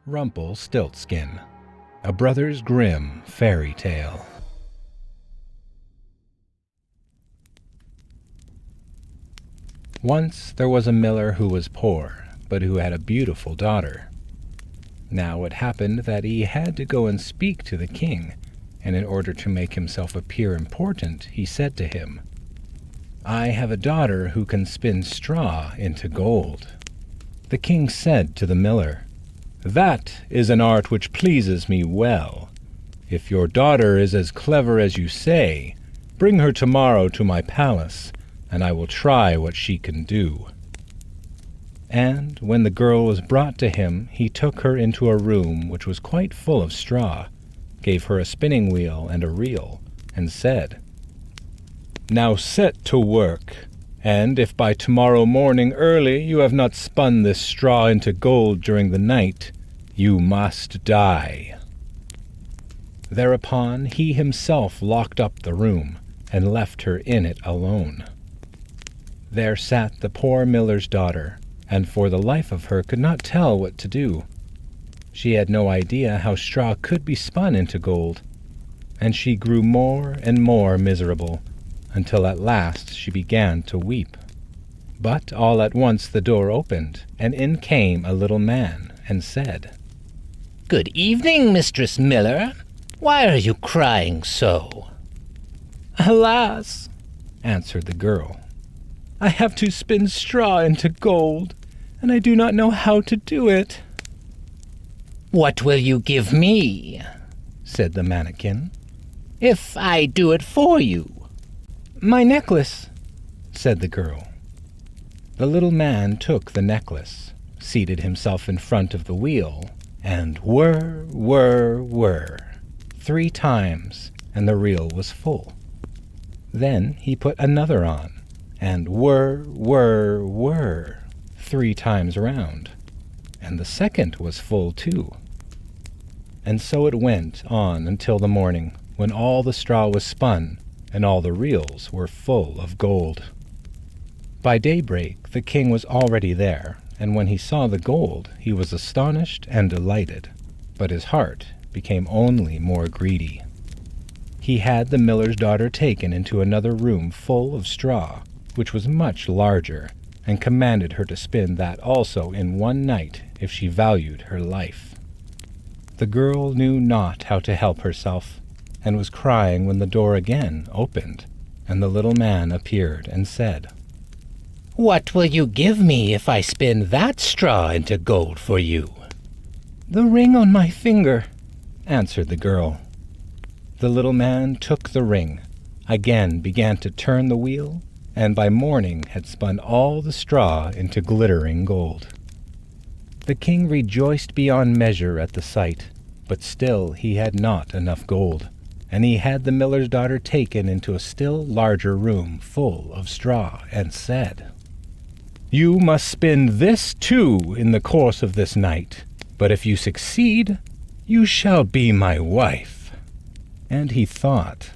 Rumpelstiltskin, a Brothers Grimm fairy tale. Once there was a miller who was poor, but who had a beautiful daughter. Now it happened that he had to go and speak to the king, and in order to make himself appear important, he said to him, "I have a daughter who can spin straw into gold." The king said to the miller, "That is an art which pleases me well. If your daughter is as clever as you say, bring her tomorrow to my palace, and I will try what she can do." And when the girl was brought to him, he took her into a room which was quite full of straw, gave her a spinning wheel and a reel, and said, "Now set to work, and if by tomorrow morning early you have not spun this straw into gold during the night, you must die." Thereupon he himself locked up the room, and left her in it alone. There sat the poor miller's daughter, and for the life of her could not tell what to do. She had no idea how straw could be spun into gold, and she grew more and more miserable, until at last she began to weep. But all at once the door opened, and in came a little man, and said, "Good evening, Mistress Miller. Why are you crying so?" "Alas," answered the girl, "I have to spin straw into gold, and I do not know how to do it." "What will you give me," said the mannequin, "if I do it for you?" "My necklace," said the girl. The little man took the necklace, seated himself in front of the wheel, and whir, whir, whir, 3 times, and the reel was full. Then he put another on, and whir, whir, whir, 3 times round, and the second was full too. And so it went on until the morning, when all the straw was spun, and all the reels were full of gold. By daybreak the king was already there, and when he saw the gold he was astonished and delighted, but his heart became only more greedy. He had the miller's daughter taken into another room full of straw, which was much larger, and commanded her to spin that also in one night if she valued her life. The girl knew not how to help herself, and was crying when the door again opened, and the little man appeared and said, "What will you give me if I spin that straw into gold for you?" "The ring on my finger," answered the girl. The little man took the ring, again began to turn the wheel, and by morning had spun all the straw into glittering gold. The king rejoiced beyond measure at the sight, but still he had not enough gold, and he had the miller's daughter taken into a still larger room full of straw, and said, "You must spin this too in the course of this night, but if you succeed, you shall be my wife." And he thought,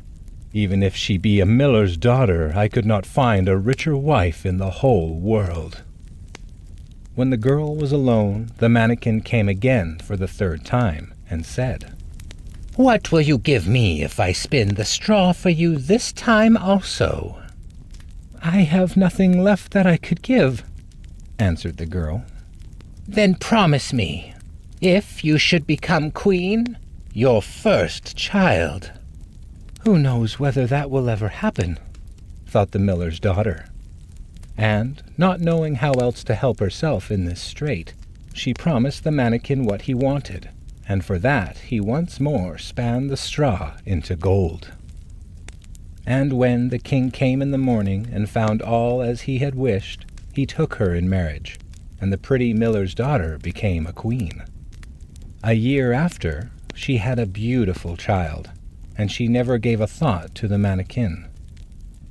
"Even if she be a miller's daughter, I could not find a richer wife in the whole world." When the girl was alone, the mannequin came again for the 3rd time, and said, "What will you give me if I spin the straw for you this time also?" "I have nothing left that I could give," answered the girl. "Then promise me, if you should become queen, your first child." "Who knows whether that will ever happen?" thought the miller's daughter. And, not knowing how else to help herself in this strait, she promised the mannequin what he wanted, and for that he once more span the straw into gold. And when the king came in the morning and found all as he had wished, he took her in marriage, and the pretty miller's daughter became a queen. A year after, she had a beautiful child, and she never gave a thought to the mannequin.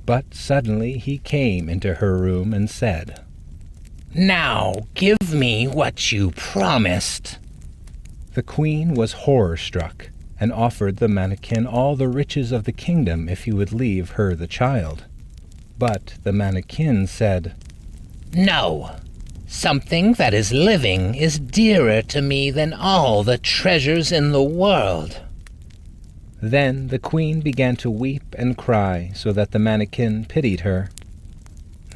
But suddenly he came into her room and said, "Now give me what you promised." The queen was horror-struck, and offered the mannequin all the riches of the kingdom if he would leave her the child. But the mannequin said, "No, Something that is living is dearer to me than all the treasures in the world." Then the queen began to weep and cry so that the mannequin pitied her.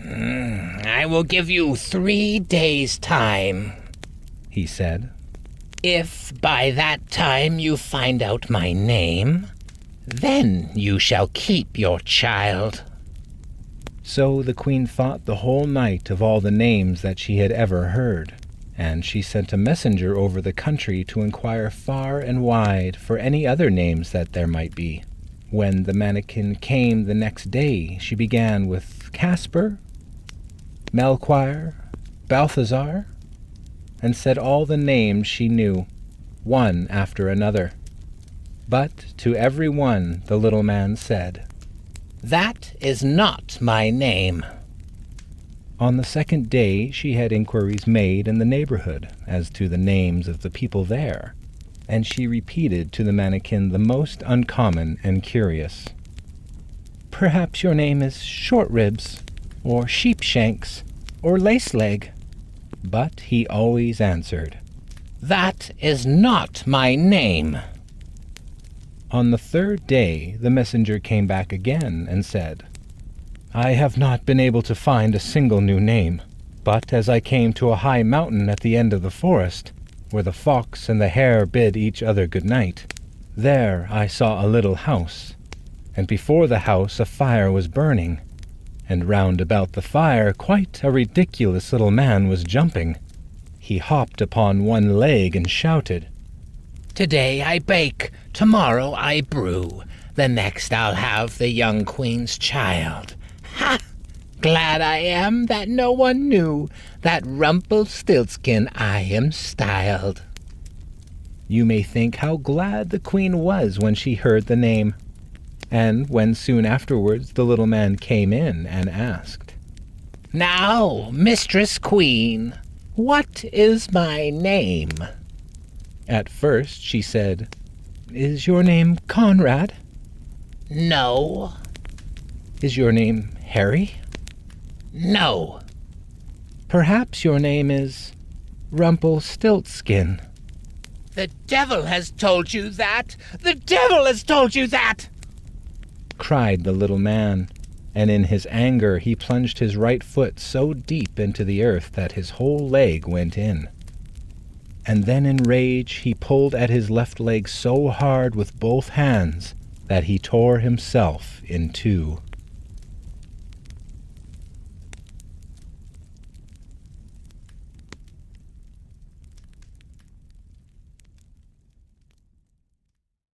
"I will give you 3 days' time," he said. "If by that time you find out my name, then you shall keep your child." So the queen thought the whole night of all the names that she had ever heard, and she sent a messenger over the country to inquire far and wide for any other names that there might be. When the mannequin came the next day, she began with Casper, Melchior, Balthazar, and said all the names she knew, one after another. But to every one the little man said, "That is not my name." On the second day she had inquiries made in the neighborhood as to the names of the people there, and she repeated to the mannequin the most uncommon and curious. "Perhaps your name is Short-Ribs, or Sheepshanks, or Lace-Leg." But he always answered, "That is not my name." On the third day the messenger came back again and said, "I have not been able to find a single new name, but as I came to a high mountain at the end of the forest, where the fox and the hare bid each other good night, there I saw a little house, and before the house a fire was burning, and round about the fire quite a ridiculous little man was jumping. He hopped upon one leg and shouted, 'Today I bake, tomorrow I brew, the next I'll have the young queen's child. Ha! Glad I am that no one knew that Rumpelstiltskin I am styled.'" You may think how glad the queen was when she heard the name. And when soon afterwards the little man came in and asked, "Now, Mistress Queen, what is my name?" At first she said, "Is your name Conrad?" "No." "Is your name Harry?" "No." "Perhaps your name is Rumpelstiltskin." "The devil has told you that! The devil has told you that!" cried the little man, and in his anger he plunged his right foot so deep into the earth that his whole leg went in. And then in rage he pulled at his left leg so hard with both hands that he tore himself in two.